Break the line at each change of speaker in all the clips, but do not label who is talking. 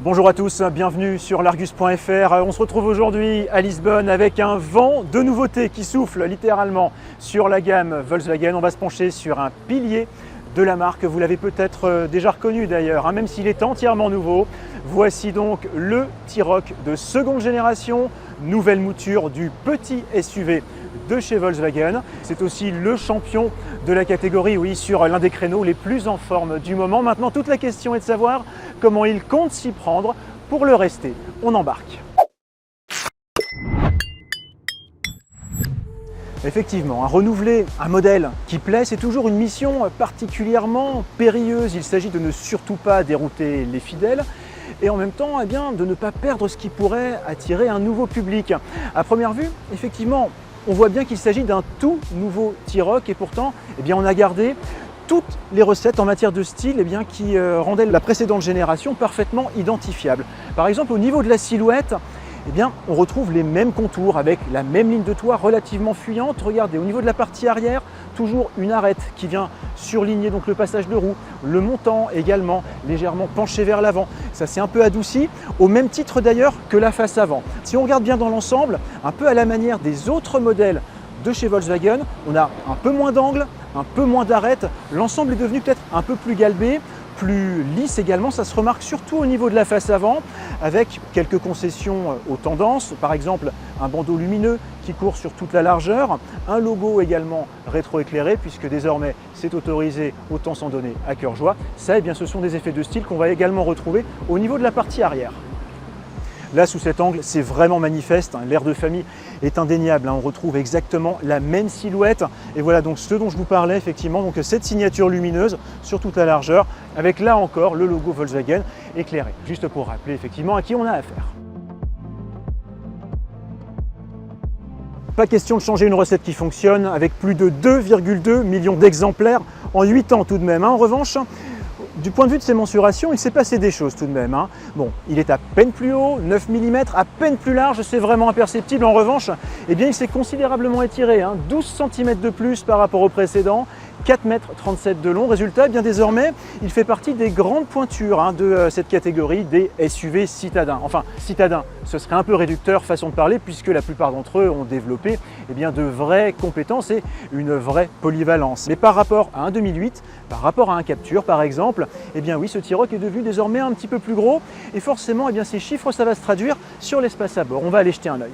Bonjour à tous, bienvenue sur l'Argus.fr. On se retrouve aujourd'hui à Lisbonne avec un vent de nouveautés qui souffle littéralement sur la gamme Volkswagen. On va se pencher sur un pilier de la marque. Vous l'avez peut-être déjà reconnu d'ailleurs, même s'il est entièrement nouveau. Voici donc le T-Roc de seconde génération, nouvelle mouture du petit SUV de chez Volkswagen. C'est aussi le champion de la catégorie, oui, sur l'un des créneaux les plus en forme du moment. Maintenant, toute la question est de savoir comment il compte s'y prendre pour le rester. On embarque. Effectivement, renouveler un modèle qui plaît, c'est toujours une mission particulièrement périlleuse. Il s'agit de ne surtout pas dérouter les fidèles et en même temps de ne pas perdre ce qui pourrait attirer un nouveau public. À première vue, effectivement, on voit bien qu'il s'agit d'un tout nouveau T-Roc et pourtant on a gardé toutes les recettes en matière de style qui rendaient la précédente génération parfaitement identifiable. Par exemple, au niveau de la silhouette, on retrouve les mêmes contours avec la même ligne de toit relativement fuyante. Regardez, au niveau de la partie arrière, toujours une arête qui vient surligner donc le passage de roue, le montant également légèrement penché vers l'avant. Ça s'est un peu adouci, au même titre d'ailleurs que la face avant. Si on regarde bien dans l'ensemble, un peu à la manière des autres modèles de chez Volkswagen, on a un peu moins d'angle, un peu moins d'arête. L'ensemble est devenu peut-être un peu plus galbé, plus lisse également. Ça se remarque surtout au niveau de la face avant avec quelques concessions aux tendances, par exemple un bandeau lumineux qui court sur toute la largeur, un logo également rétroéclairé puisque désormais c'est autorisé, autant s'en donner à cœur joie. Ça, ce sont des effets de style qu'on va également retrouver au niveau de la partie arrière. Là, sous cet angle, c'est vraiment manifeste. L'air de famille est indéniable. On retrouve exactement la même silhouette. Et voilà donc ce dont je vous parlais, effectivement, donc cette signature lumineuse sur toute la largeur, avec là encore le logo Volkswagen éclairé. Juste pour rappeler effectivement à qui on a affaire. Pas question de changer une recette qui fonctionne avec plus de 2,2 millions d'exemplaires en 8 ans tout de même. En revanche, du point de vue de ses mensurations, il s'est passé des choses tout de même. Bon, il est à peine plus haut, 9 mm, à peine plus large, c'est vraiment imperceptible. En revanche, il s'est considérablement étiré, 12 cm de plus par rapport au précédent, 4,37 m de long. Résultat, désormais, il fait partie des grandes pointures de cette catégorie des SUV citadins. Enfin, citadins, ce serait un peu réducteur façon de parler puisque la plupart d'entre eux ont développé de vraies compétences et une vraie polyvalence. Mais par rapport à un 2008, par rapport à un Captur par exemple, oui, ce T-Roc est devenu désormais un petit peu plus gros et forcément, ces chiffres, ça va se traduire sur l'espace à bord. On va aller jeter un œil.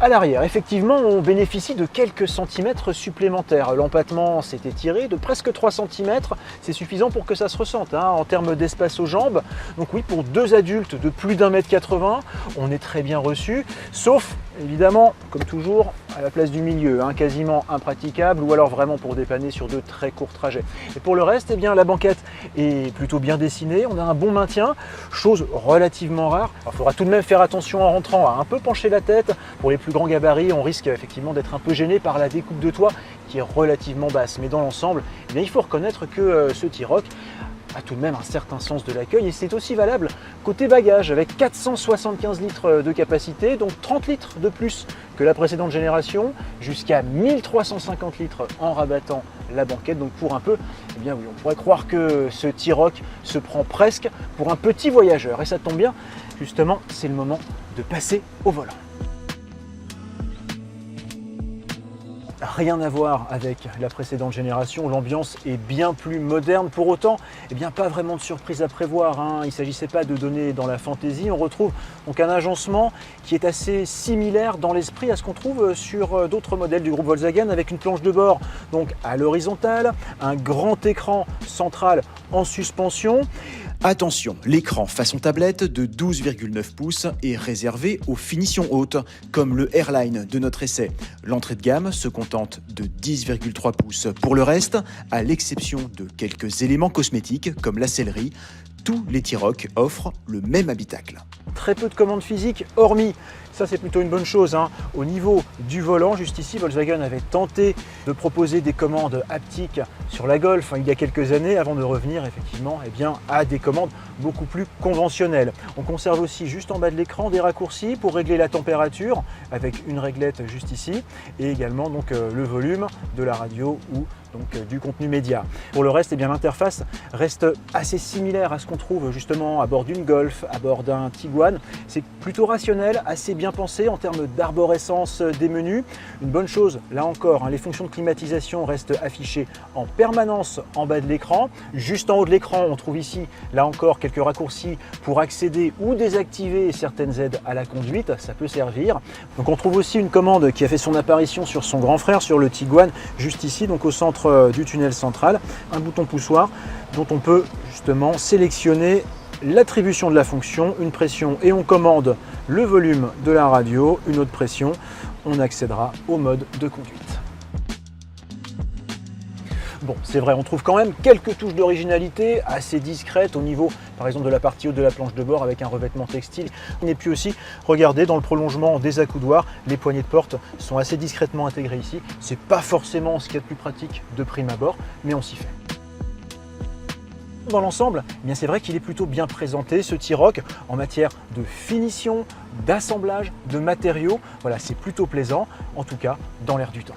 À l'arrière, effectivement, on bénéficie de quelques centimètres supplémentaires. L'empattement s'est étiré de presque 3 cm. C'est suffisant pour que ça se ressente en termes d'espace aux jambes. Donc oui, pour deux adultes de plus d'1,80 m, on est très bien reçu, sauf évidemment, comme toujours, à la place du milieu, quasiment impraticable ou alors vraiment pour dépanner sur de très courts trajets. Et pour le reste, la banquette est plutôt bien dessinée, on a un bon maintien, chose relativement rare. Il faudra tout de même faire attention en rentrant à un peu pencher la tête. Pour les plus grands gabarits, on risque effectivement d'être un peu gêné par la découpe de toit qui est relativement basse. Mais dans l'ensemble, il faut reconnaître que ce T-Roc a tout de même un certain sens de l'accueil et c'est aussi valable côté bagages avec 475 litres de capacité, donc 30 litres de plus que la précédente génération, jusqu'à 1350 litres en rabattant la banquette. Donc pour un peu, oui, on pourrait croire que ce T-Roc se prend presque pour un petit voyageur et ça tombe bien, justement, c'est le moment de passer au volant. Rien à voir avec la précédente génération, l'ambiance est bien plus moderne. Pour autant, pas vraiment de surprise à prévoir. Il ne s'agissait pas de donner dans la fantaisie. On retrouve donc un agencement qui est assez similaire dans l'esprit à ce qu'on trouve sur d'autres modèles du groupe Volkswagen avec une planche de bord donc à l'horizontale, un grand écran central en suspension.
Attention, l'écran façon tablette de 12,9 pouces est réservé aux finitions hautes, comme le Airline de notre essai. L'entrée de gamme se contente de 10,3 pouces. Pour le reste, à l'exception de quelques éléments cosmétiques comme la sellerie, tous les T-Roc offrent le même habitacle.
Très peu de commandes physiques, hormis, ça c'est plutôt une bonne chose, au niveau du volant. Juste ici, Volkswagen avait tenté de proposer des commandes haptiques sur la Golf il y a quelques années avant de revenir effectivement à des commandes beaucoup plus conventionnelles. On conserve aussi juste en bas de l'écran des raccourcis pour régler la température avec une réglette juste ici et également donc le volume de la radio ou donc du contenu média. Pour le reste, l'interface reste assez similaire à ce qu'on trouve justement à bord d'une Golf, à bord d'un Tiguan. C'est plutôt rationnel, assez bien pensé en termes d'arborescence des menus. Une bonne chose, là encore, les fonctions de climatisation restent affichées en permanence en bas de l'écran. Juste en haut de l'écran, on trouve ici, là encore, quelques raccourcis pour accéder ou désactiver certaines aides à la conduite, ça peut servir. Donc on trouve aussi une commande qui a fait son apparition sur son grand frère, sur le Tiguan, juste ici, donc au centre du tunnel central, un bouton poussoir dont on peut justement sélectionner l'attribution de la fonction, une pression et on commande le volume de la radio, une autre pression, on accédera au mode de conduite. Bon, c'est vrai, on trouve quand même quelques touches d'originalité assez discrètes au niveau, par exemple, de la partie haute de la planche de bord avec un revêtement textile. Et puis aussi, regardez, dans le prolongement des accoudoirs, les poignées de porte sont assez discrètement intégrées ici. C'est pas forcément ce qu'il y a de plus pratique de prime abord, mais on s'y fait. Dans l'ensemble, c'est vrai qu'il est plutôt bien présenté, ce T-Roc, en matière de finition, d'assemblage, de matériaux. Voilà, c'est plutôt plaisant, en tout cas dans l'air du temps.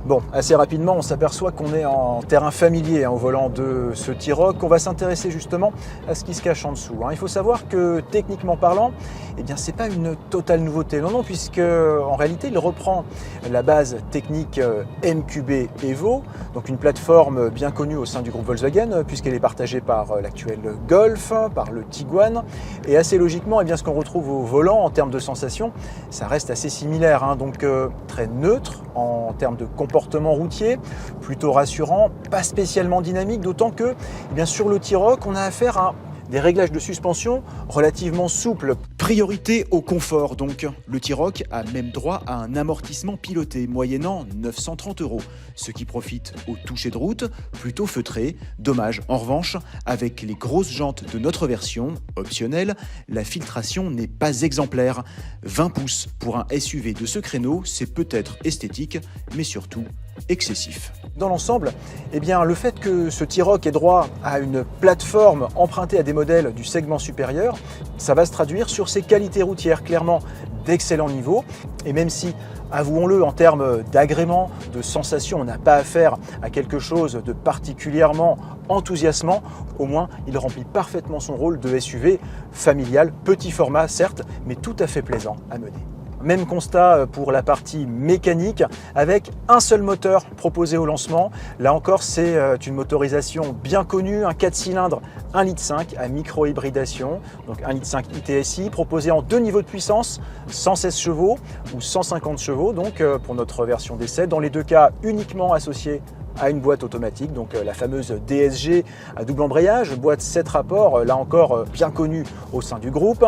Bon, assez rapidement, on s'aperçoit qu'on est en terrain familier au volant de ce T-Roc. On va s'intéresser justement à ce qui se cache en dessous. Il faut savoir que techniquement parlant, c'est pas une totale nouveauté. Non, puisque en réalité, il reprend la base technique MQB Evo, donc une plateforme bien connue au sein du groupe Volkswagen, puisqu'elle est partagée par l'actuel Golf, par le Tiguan. Et assez logiquement, ce qu'on retrouve au volant en termes de sensations, ça reste assez similaire. Donc très neutre en termes de comportement routier, plutôt rassurant, pas spécialement dynamique, d'autant que sur le T-Roc, on a affaire à des réglages de suspension relativement souples.
Priorité au confort donc. Le T-Roc a même droit à un amortissement piloté moyennant 930 €, ce qui profite aux touchés de route, plutôt feutrés. Dommage, en revanche, avec les grosses jantes de notre version, optionnelle, la filtration n'est pas exemplaire. 20 pouces pour un SUV de ce créneau, c'est peut-être esthétique, mais surtout excessif.
Dans l'ensemble, le fait que ce T-Roc ait droit à une plateforme empruntée à des modèles du segment supérieur, ça va se traduire sur ses qualités routières, clairement d'excellent niveau. Et même si, avouons-le, en termes d'agrément, de sensation, on n'a pas affaire à quelque chose de particulièrement enthousiasmant, au moins il remplit parfaitement son rôle de SUV familial, petit format certes, mais tout à fait plaisant à mener. Même constat pour la partie mécanique avec un seul moteur proposé au lancement. Là encore, c'est une motorisation bien connue, un 4 cylindres 1,5 litre à micro-hybridation, donc 1,5 litre ITSI, proposé en deux niveaux de puissance, 116 chevaux ou 150 chevaux, donc pour notre version d'essai. Dans les deux cas, uniquement associé à une boîte automatique, donc la fameuse DSG à double embrayage, boîte 7 rapports, là encore bien connue au sein du groupe.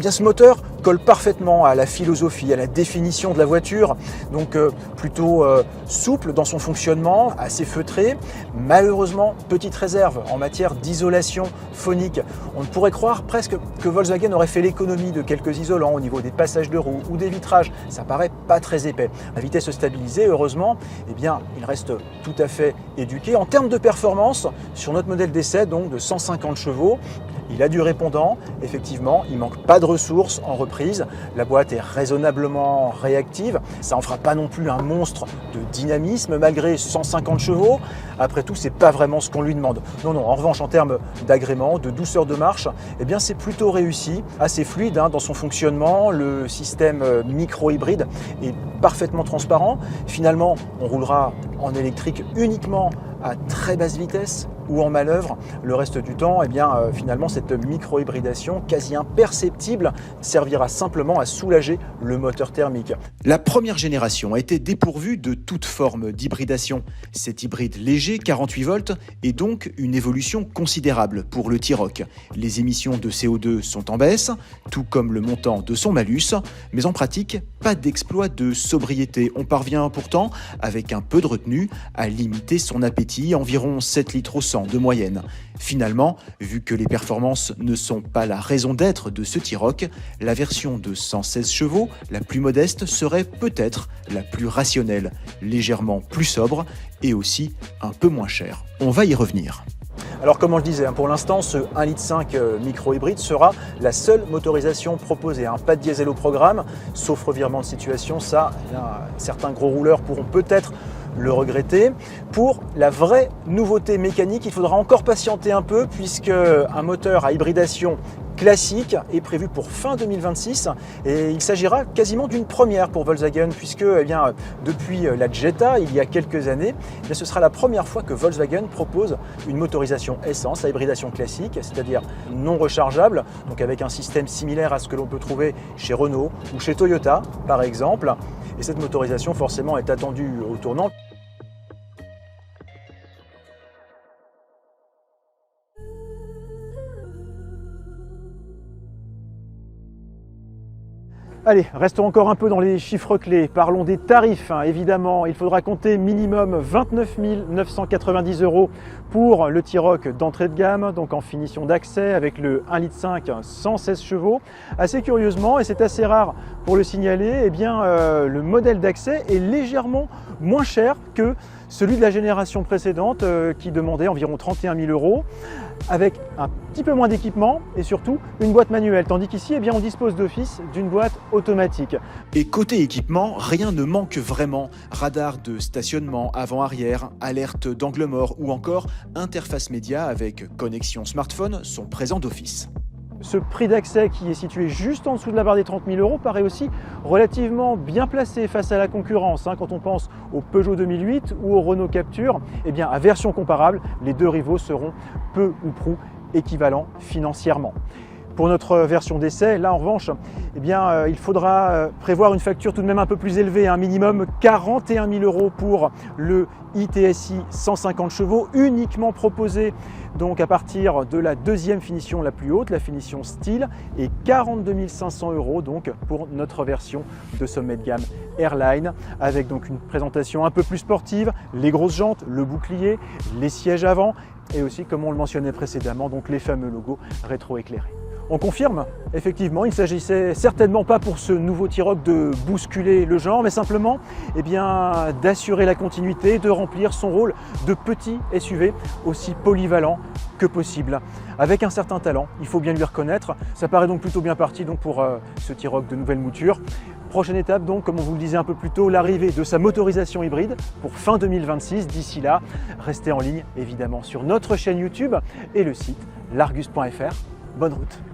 Ce moteur colle parfaitement à la philosophie, à la définition de la voiture, donc plutôt souple dans son fonctionnement, assez feutré. Malheureusement, petite réserve en matière d'isolation phonique. On pourrait croire presque que Volkswagen aurait fait l'économie de quelques isolants au niveau des passages de roues ou des vitrages. Ça paraît pas très épais. La vitesse stabilisée, heureusement, il reste tout à fait éduqué. En termes de performance, sur notre modèle d'essai, donc de 150 chevaux, il a du répondant, effectivement, il ne manque pas de ressources en reprise, la boîte est raisonnablement réactive, ça n'en fera pas non plus un monstre de dynamisme malgré 150 chevaux, après tout c'est pas vraiment ce qu'on lui demande. Non, en revanche en termes d'agrément, de douceur de marche, c'est plutôt réussi, assez fluide dans son fonctionnement, le système micro-hybride est parfaitement transparent, finalement on roulera en électrique uniquement à très basse vitesse ou en manœuvre. Le reste du temps, finalement, cette micro-hybridation quasi imperceptible servira simplement à soulager le moteur thermique.
La première génération a été dépourvue de toute forme d'hybridation. Cet hybride léger, 48 volts, est donc une évolution considérable pour le T-Roc. Les émissions de CO2 sont en baisse, tout comme le montant de son malus, mais en pratique, pas d'exploit de sobriété. On parvient pourtant, avec un peu de retenue, à limiter son appétit, environ 7 litres au 100 de moyenne. Finalement, vu que les performances ne sont pas la raison d'être de ce T-Roc, la version de 116 chevaux, la plus modeste, serait peut-être la plus rationnelle, légèrement plus sobre et aussi un peu moins chère. On va y revenir.
Alors comme on le disait, pour l'instant, ce 1,5 litre micro-hybride sera la seule motorisation proposée. Pas de diesel au programme, sauf revirement de situation, ça, certains gros rouleurs pourront peut-être le regretter. Pour la vraie nouveauté mécanique, il faudra encore patienter un peu puisque un moteur à hybridation classique est prévu pour fin 2026 et il s'agira quasiment d'une première pour Volkswagen puisque depuis la Jetta, il y a quelques années, ce sera la première fois que Volkswagen propose une motorisation essence à hybridation classique, c'est-à-dire non rechargeable, donc avec un système similaire à ce que l'on peut trouver chez Renault ou chez Toyota par exemple. Et cette motorisation forcément est attendue au tournant. Allez, restons encore un peu dans les chiffres clés. Parlons des tarifs, évidemment. Il faudra compter minimum 29 990 € pour le T-Roc d'entrée de gamme, donc en finition d'accès avec le 1,5 litre 116 chevaux. Assez curieusement, et c'est assez rare pour le signaler, le modèle d'accès est légèrement moins cher que celui de la génération précédente qui demandait environ 31 000 €, avec un petit peu moins d'équipement et surtout une boîte manuelle, tandis qu'ici on dispose d'office d'une boîte automatique.
Et côté équipement, rien ne manque vraiment. Radar de stationnement avant-arrière, alerte d'angle mort ou encore interface média avec connexion smartphone sont présents d'office.
Ce prix d'accès qui est situé juste en dessous de la barre des 30 000 € paraît aussi relativement bien placé face à la concurrence. Quand on pense au Peugeot 2008 ou au Renault Captur, à version comparable, les deux rivaux seront peu ou prou équivalents financièrement. Pour notre version d'essai, là en revanche, il faudra prévoir une facture tout de même un peu plus élevée, un minimum 41 000 € pour le iTSI 150 chevaux, uniquement proposé donc à partir de la deuxième finition la plus haute, la finition style, et 42 500 € donc pour notre version de sommet de gamme Airline, avec donc une présentation un peu plus sportive, les grosses jantes, le bouclier, les sièges avant, et aussi, comme on le mentionnait précédemment, donc les fameux logos rétro-éclairés. On confirme, effectivement, il ne s'agissait certainement pas pour ce nouveau T-Roc de bousculer le genre, mais simplement d'assurer la continuité, de remplir son rôle de petit SUV aussi polyvalent que possible. Avec un certain talent, il faut bien lui reconnaître. Ça paraît donc plutôt bien parti pour ce T-Roc de nouvelle mouture. Prochaine étape donc, comme on vous le disait un peu plus tôt, l'arrivée de sa motorisation hybride pour fin 2026. D'ici là, restez en ligne évidemment sur notre chaîne YouTube et le site largus.fr. Bonne route!